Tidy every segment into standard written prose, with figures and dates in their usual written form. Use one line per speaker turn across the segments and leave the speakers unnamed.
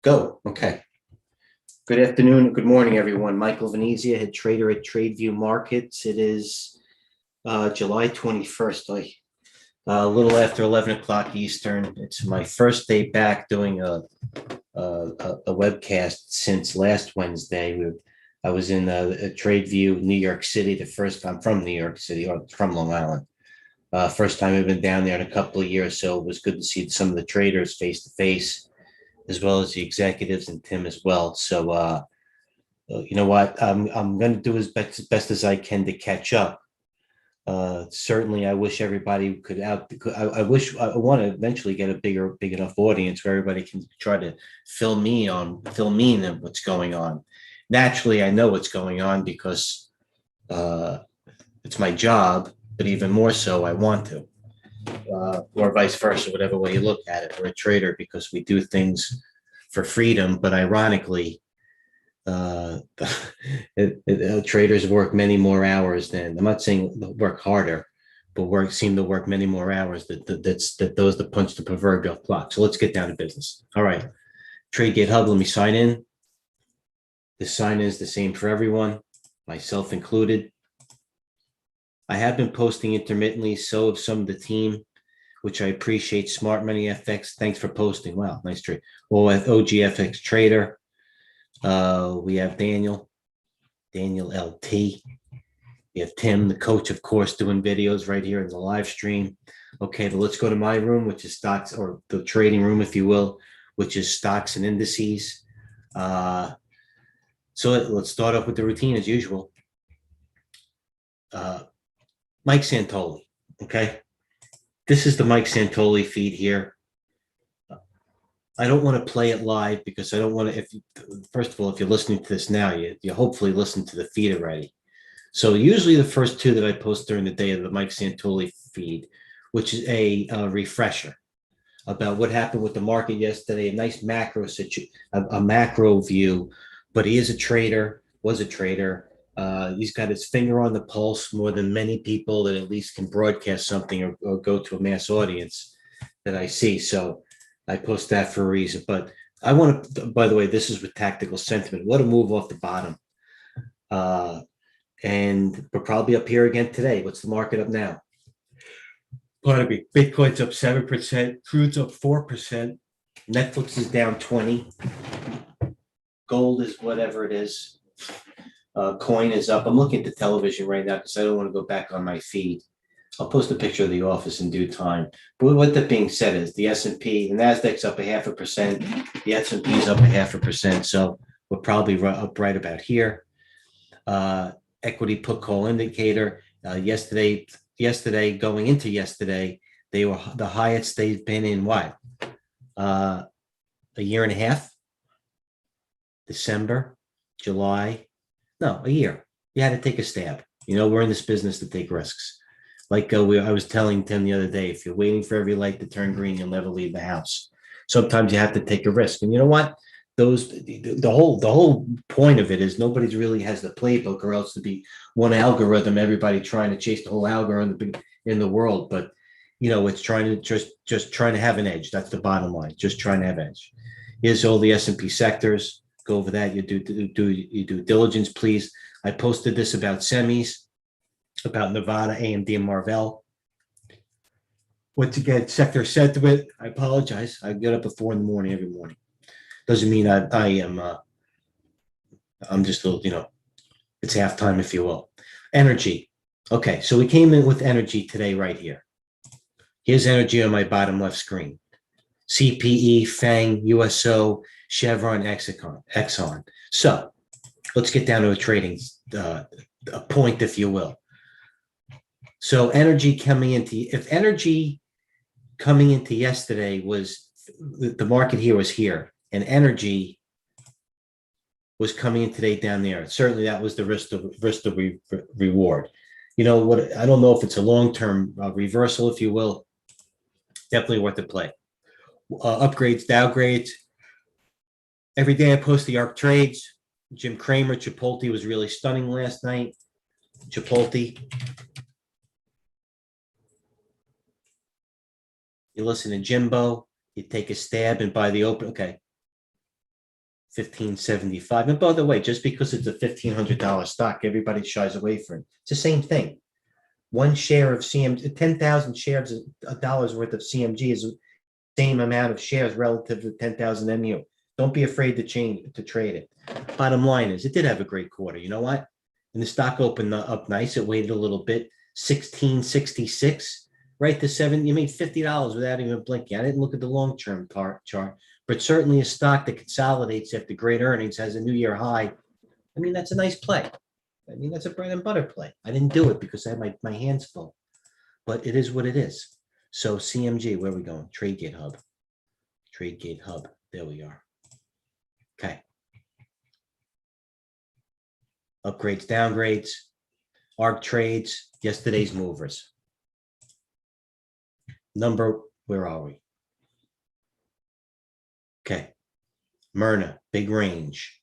Go. Okay. Good afternoon. Good morning, everyone. Michael Venezia, head trader at TradeView Markets. It is July 21st, a little after 11 o'clock Eastern. It's my first day back doing a webcast since last Wednesday. I was in TradeView, New York City. I'm from New York City, or from Long Island. First time I've been down there in a couple of years, so it was good to see some of the traders face to face, as well as the executives and Tim as well. So, you know what? I'm going to do as best as I can to catch up. Certainly, I wish everybody could out. I want to eventually get a big enough audience where everybody can try to fill me in on what's going on. Naturally, I know what's going on because it's my job, but even more so, I want to. Or vice versa, whatever way you look at it. We're a trader because we do things for freedom, but ironically, traders work many more hours than, I'm not saying work harder, but seem to work many more hours that those that punch the proverbial clock. So let's get down to business. All right, TradeGate Hub, let me sign in. The sign is the same for everyone, myself included. I have been posting intermittently, so have some of the team, which I appreciate. Smart Money FX, thanks for posting. Wow, nice trade. Well, with OGFX Trader, we have Daniel LT. We have Tim, the coach, of course, doing videos right here in the live stream. Okay, but let's go to my room, which is stocks, or the trading room, if you will, which is stocks and indices. So let's start off with the routine as usual. Mike Santoli, okay? This is the Mike Santoli feed here. I don't want to play it live because I don't want to, first of all, if you're listening to this now, you hopefully listen to the feed already. So usually the first two that I post during the day are the Mike Santoli feed, which is a refresher about what happened with the market yesterday, a nice macro a macro view, but he is a trader, was a trader. He's got his finger on the pulse more than many people that at least can broadcast something or go to a mass audience that I see. So I post that for a reason. But I want to, by the way, this is with tactical sentiment. What a move off the bottom. And we're probably up here again today. What's the market up now? Pardon me. Bitcoin's up 7%. Crude's up 4%. Netflix is down 20. Gold is whatever it is. Coin is up. I'm looking at the television right now because I don't want to go back on my feed. I'll post a picture of the office in due time. But what that being said is the S&P, the Nasdaq's up 0.5%. The S&P is up 0.5%. So we're probably up right about here. Equity put call indicator. Yesterday, going into yesterday, they were the highest they've been in what? A year and a half. December, July. No, a year. You had to take a stab. You know, we're in this business to take risks. Like I was telling Tim the other day, if you're waiting for every light to turn green, you'll never leave the house. Sometimes you have to take a risk. And you know what? The whole point of it is nobody really has the playbook, or else to be one algorithm, everybody trying to chase the whole algorithm in the world. But you know, it's trying to just trying to have an edge. That's the bottom line. Just trying to have edge. Here's all the S&P sectors. Go over that. You do diligence, please. I posted this about semis, about Nevada, AMD, and Marvell. Once again, sector sentiment. I apologize. I get up at 4 a.m. every morning. Doesn't mean I am. I'm just a little, you know, it's halftime, if you will. Energy. Okay, so we came in with energy today, right here. Here's energy on my bottom left screen. CPE, FANG, USO, Chevron, Exxon. So let's get down to a trading a point, if you will. So energy coming into yesterday was the market here was here, and energy was coming in today down there. Certainly that was the risk of reward. You know what? I don't know if it's a long-term reversal, if you will. Definitely worth the play. Upgrades, downgrades. Every day I post the ARC trades. Jim Cramer, Chipotle was really stunning last night. Chipotle. You listen to Jimbo, you take a stab and buy the open. Okay. 1575. And by the way, just because it's a $1,500 stock, everybody shies away from it. It's the same thing. One share of CMG, 10,000 shares of dollars worth of CMG is the same amount of shares relative to 10,000 MU. Don't be afraid to trade it. Bottom line is, it did have a great quarter. You know what? And the stock opened up nice. It waited a little bit, 1666, right to 7. You made $50 without even blinking. I didn't look at the long-term chart, but certainly a stock that consolidates after great earnings, has a new year high. I mean, that's a nice play. I mean, that's a bread and butter play. I didn't do it because I had my hands full, but it is what it is. So CMG, where are we going? TradeGate Hub. TradeGate Hub. There we are. Okay. Upgrades, downgrades, ARC trades, yesterday's movers. Where are we? Okay. Myrna, big range.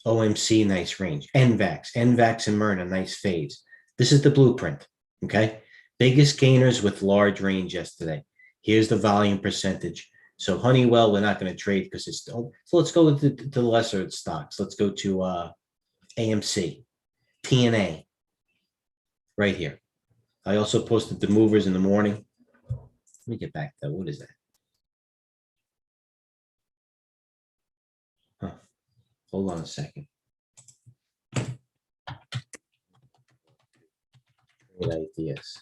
OMC, nice range. NVAX and Myrna, nice fades. This is the blueprint, okay? Biggest gainers with large range yesterday. Here's the volume percentage. So Honeywell, we're not going to trade because it's still. So let's go to the lesser stocks. Let's go to AMC, TNA, right here. I also posted the movers in the morning. Let me get back to that. What is that? Huh. Hold on a second. Great ideas.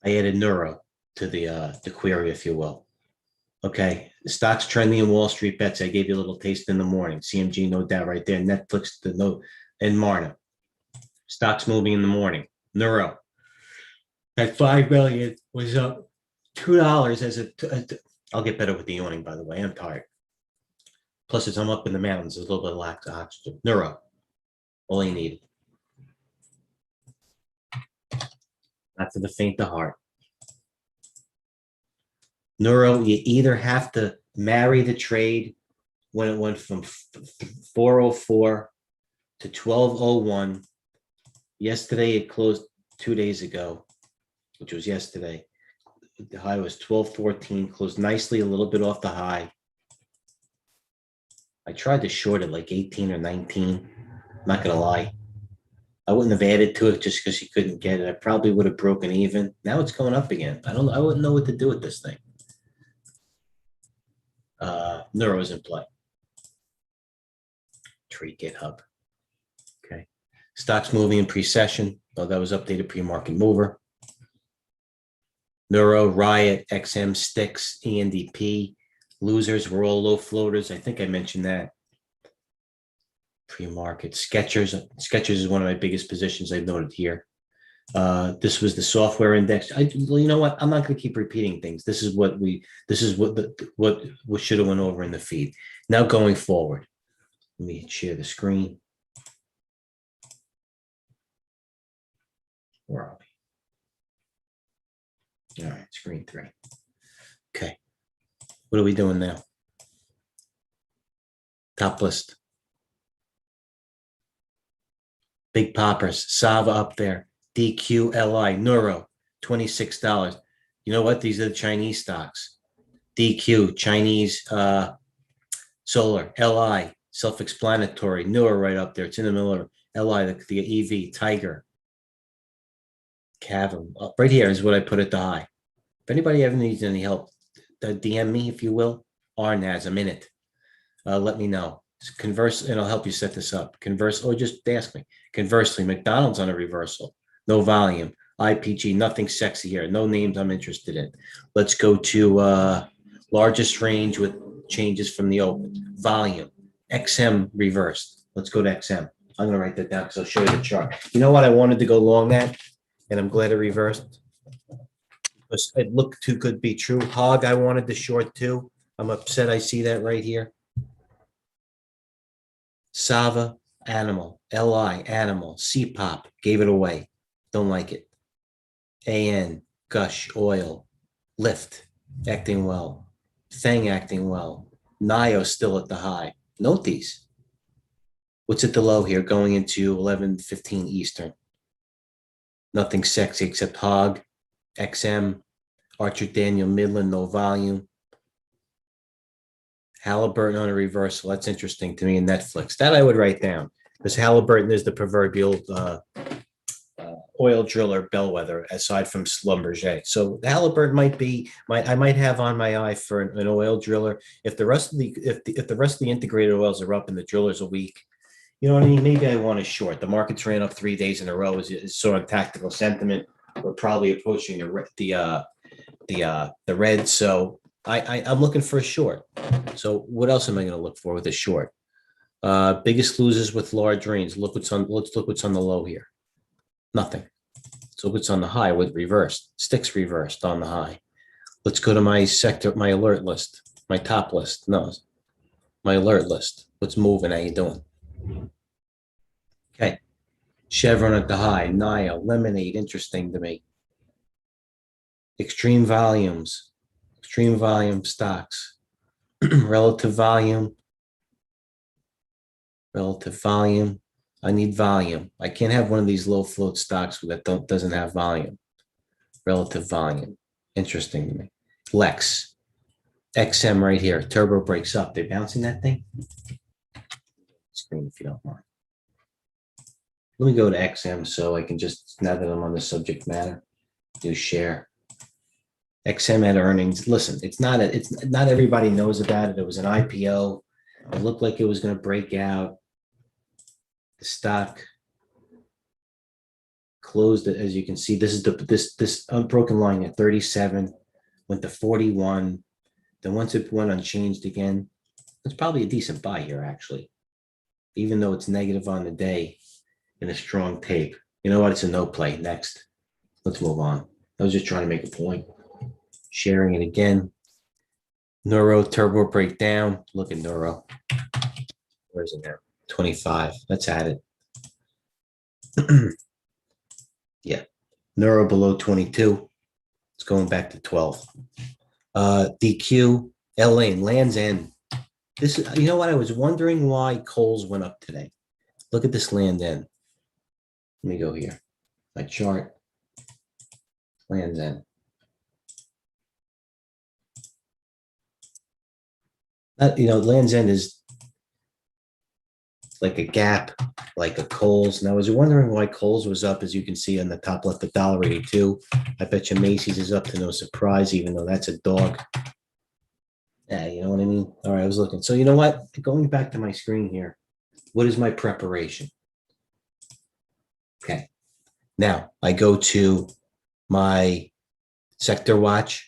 I added Neuro to the query, if you will. Okay, the stocks trending in Wall Street bets. I gave you a little taste in the morning. CMG, no doubt, right there. Netflix, the note, and Marna. Stocks moving in the morning. Neuro at 5 million was up $2 as I'll get better with the yawning, by the way. I'm tired. Plus, as I'm up in the mountains, there's a little bit of lack of oxygen. Neuro, all you need. Not for the faint of heart. Neuro, you either have to marry the trade when it went from 404 to 1201. Yesterday, it closed 2 days ago, which was yesterday. The high was 1214, closed nicely, a little bit off the high. I tried to short it like 18 or 19. I'm not going to lie. I wouldn't have added to it just because you couldn't get it. I probably would have broken even. Now it's going up again. I wouldn't know what to do with this thing. Neuro's in play. TradeGate Hub. Okay. Stocks moving in pre-session. Oh, that was updated pre-market mover. Neuro, Riot, XM, Sticks, ENDP. Losers were all low floaters. I think I mentioned that. Pre-market. Skechers. Skechers is one of my biggest positions I've noted here. This was the software index. You know what? I'm not going to keep repeating things. This is what should have went over in the feed. Now going forward, let me share the screen. Where are we? All right, screen 3. Okay. What are we doing now? Top list. Big poppers. Sava up there. DQLI, Neuro, $26. You know what? These are the Chinese stocks. DQ, Chinese solar, LI, self-explanatory, Neuro right up there. It's in the middle of LI, the EV, Tiger. Cavum, right here is what I put at the high. If anybody ever needs any help, DM me, if you will. RNAS, I'm in it. Let me know. Converse, and I'll help you set this up. Converse, or just ask me. Conversely, McDonald's on a reversal. No volume. IPG, nothing sexy here. No names I'm interested in. Let's go to largest range with changes from the open. Volume. XM reversed. Let's go to XM. I'm going to write that down because I'll show you the chart. You know what? I wanted to go long that, and I'm glad it reversed. Because it looked too good to be true. Hog, I wanted to short too. I'm upset I see that right here. Sava, animal. LI, animal. CPOP, gave it away. Don't like it. AN, Gush, oil. Lift, acting well. Fang acting well. NIO still at the high. Note these. What's at the low here going into 11:15 Eastern? Nothing sexy except Hog, XM, Archer Daniel Midland, no volume. Halliburton on a reversal. That's interesting to me in Netflix. That I would write down because Halliburton is the proverbial oil driller bellwether aside from Schlumberger. So Halliburton I might have on my eye for an oil driller. If the rest of the rest of the integrated oils are up and the drillers are weak, you know what I mean? Maybe I want a short. The market's ran up 3 days in a row is sort of tactical sentiment. We're probably approaching the red. So I'm looking for a short. So what else am I going to look for with a short? Biggest losers with large range. Let's look what's on the low here. Nothing. So what's on the high with reversed? Sticks reversed on the high. Let's go to my sector, my alert list, my top list. No, my alert list. What's moving? How you doing? Okay. Chevron at the high. Nile, Lemonade, interesting to me. Extreme volume stocks. Relative volume. I need volume. I can't have one of these low float stocks that doesn't have volume. Relative volume. Interesting to me. Lex. XM right here. Turbo breaks up. They're bouncing that thing. Screen if you don't mind. Let me go to XM so I can just, now that I'm on the subject matter, do share. XM had earnings. Listen, it's not everybody knows about it. It was an IPO. It looked like it was going to break out. The stock closed, as you can see, this is this unbroken line at 37, went to 41. Then once it went unchanged again, it's probably a decent buy here, actually, even though it's negative on the day in a strong tape. You know what? It's a no play. Next, let's move on. I was just trying to make a point. Sharing it again. Neuro turbo breakdown. Look at Neuro. Where is it there? 25. Let's add it. Yeah. Neuro below 22. It's going back to 12. DQ, LA, Land's End. This is, you know what? I was wondering why coals went up today. Look at this Land End. Let me go here. My chart. Land's End. Land's End is like a Gap, like a Kohl's. And I was wondering why Kohl's was up, as you can see on the top left, $1.82. I bet you Macy's is up to no surprise, even though that's a dog. Yeah, you know what I mean? All right, I was looking. So you know what? Going back to my screen here, what is my preparation? Okay. Now I go to my sector watch.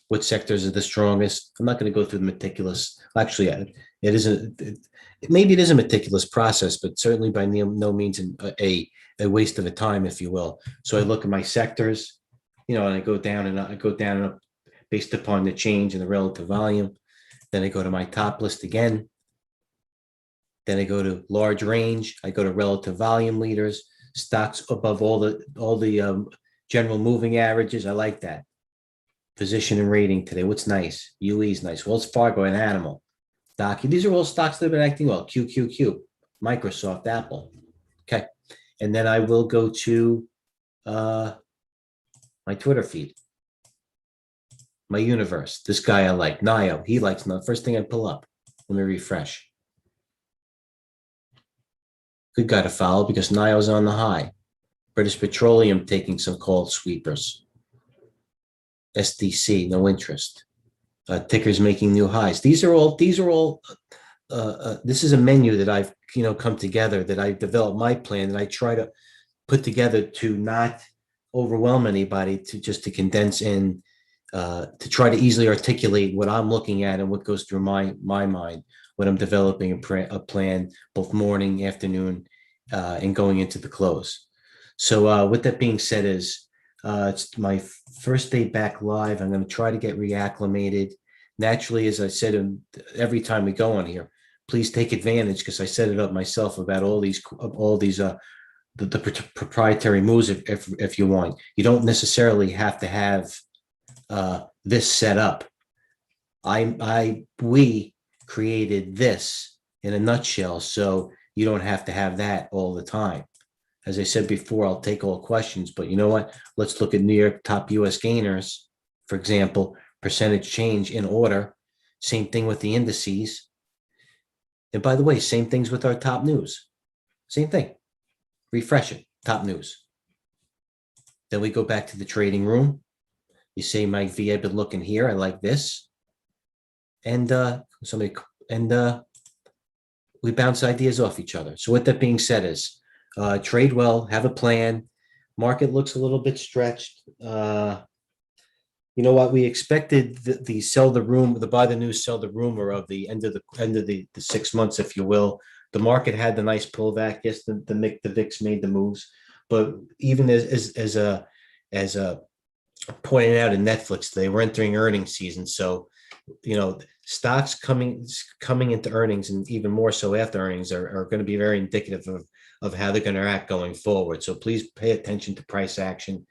What sectors are the strongest? I'm not going to go through the meticulous. Actually, it isn't. Maybe it is a meticulous process, but certainly by no means a waste of a time, if you will. So I look at my sectors, and I go down and up based upon the change in the relative volume. Then I go to my top list again. Then I go to large range. I go to relative volume leaders, stocks above all the general moving averages. I like that. Position and rating today. What's nice? UE is nice. Wells Fargo and Animal. Docu. These are all stocks that have been acting well. QQQ, Microsoft, Apple. Okay. And then I will go to my Twitter feed. My universe. This guy I like. Nio. He likes the first thing I pull up. Let me refresh. Good guy to follow because Nio's on the high. British Petroleum taking some cold sweepers. SDC, no interest. Tickers making new highs. These are all. This is a menu that I've come together, that I've developed my plan that I try to put together to not overwhelm anybody, to condense in, to try to easily articulate what I'm looking at and what goes through my mind when I'm developing a plan, both morning, afternoon, and going into the close. So with that being said, it's my first day back live. I'm going to try to get reacclimated. Naturally, as I said, every time we go on here, please take advantage, because I set it up myself about all these the proprietary moves if you want. You don't necessarily have to have this set up. We created this in a nutshell, so you don't have to have that all the time. As I said before, I'll take all questions, but you know what? Let's look at New York top U.S. gainers, for example, percentage change in order. Same thing with the indices. And by the way, same things with our top news. Same thing. Refresh it. Top news. Then we go back to the trading room. You say, Mike V, I've been looking here. I like this. And we bounce ideas off each other. So with that being said is trade well, have a plan. Market looks a little bit stretched. You know what? We expected the sell the room, the buy the news, sell the rumor of the end of the 6 months, if you will. The market had the nice pullback. Yes, the VIX made the moves, but even as a pointed out in Netflix today, we're entering earnings season. So, stocks coming into earnings, and even more so after earnings, are going to be very indicative of how they're going to act going forward. So please pay attention to price action,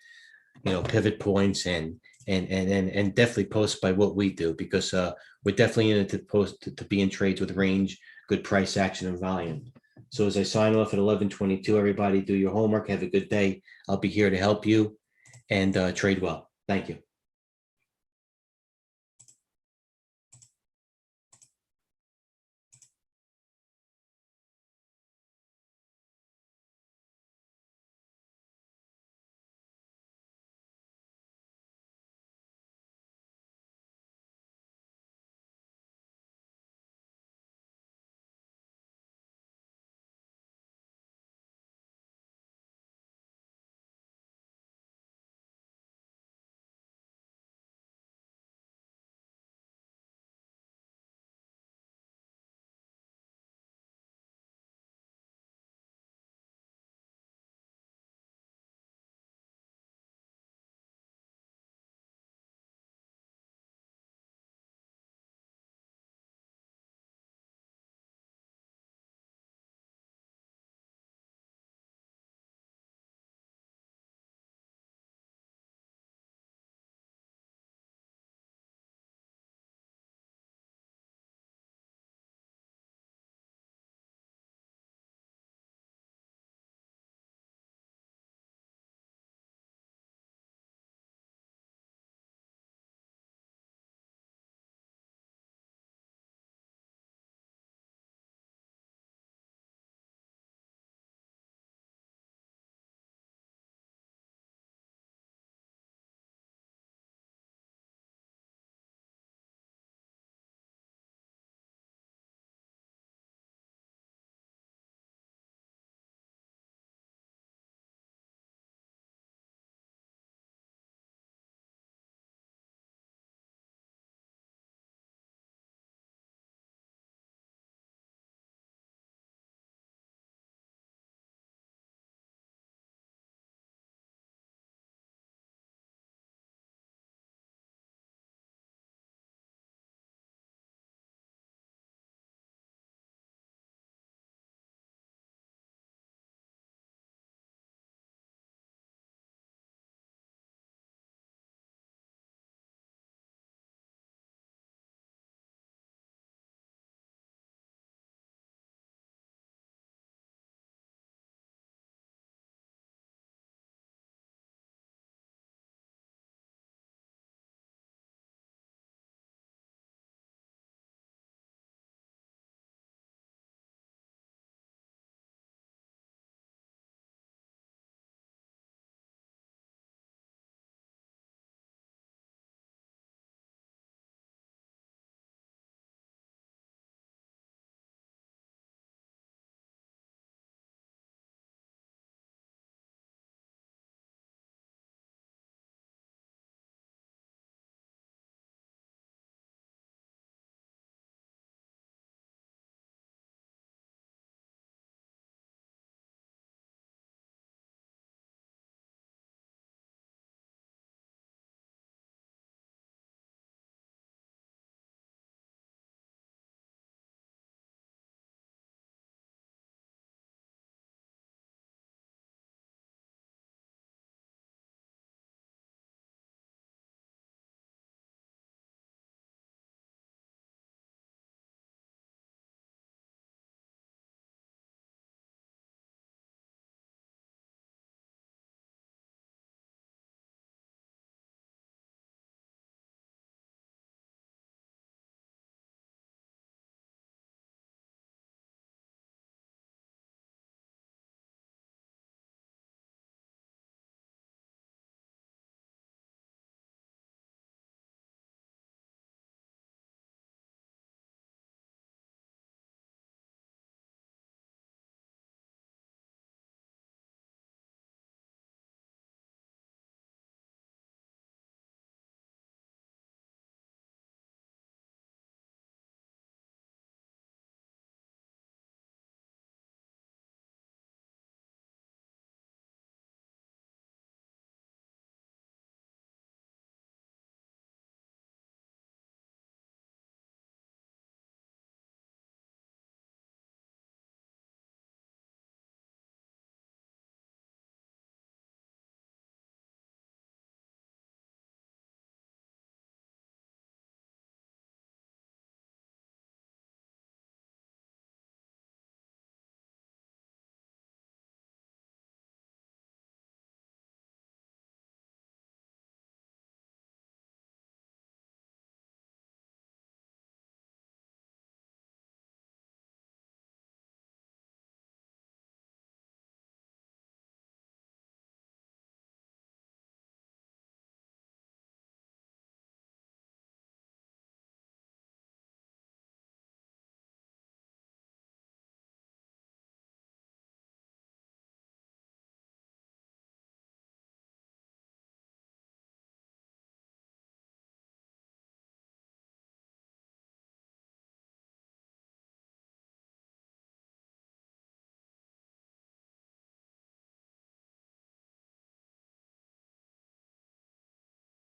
pivot points, and definitely post by what we do, because we're definitely in it to be in trades with range, good price action, and volume. So as I sign off at 11:22, everybody do your homework. Have a good day. I'll be here to help you, and trade well. Thank you.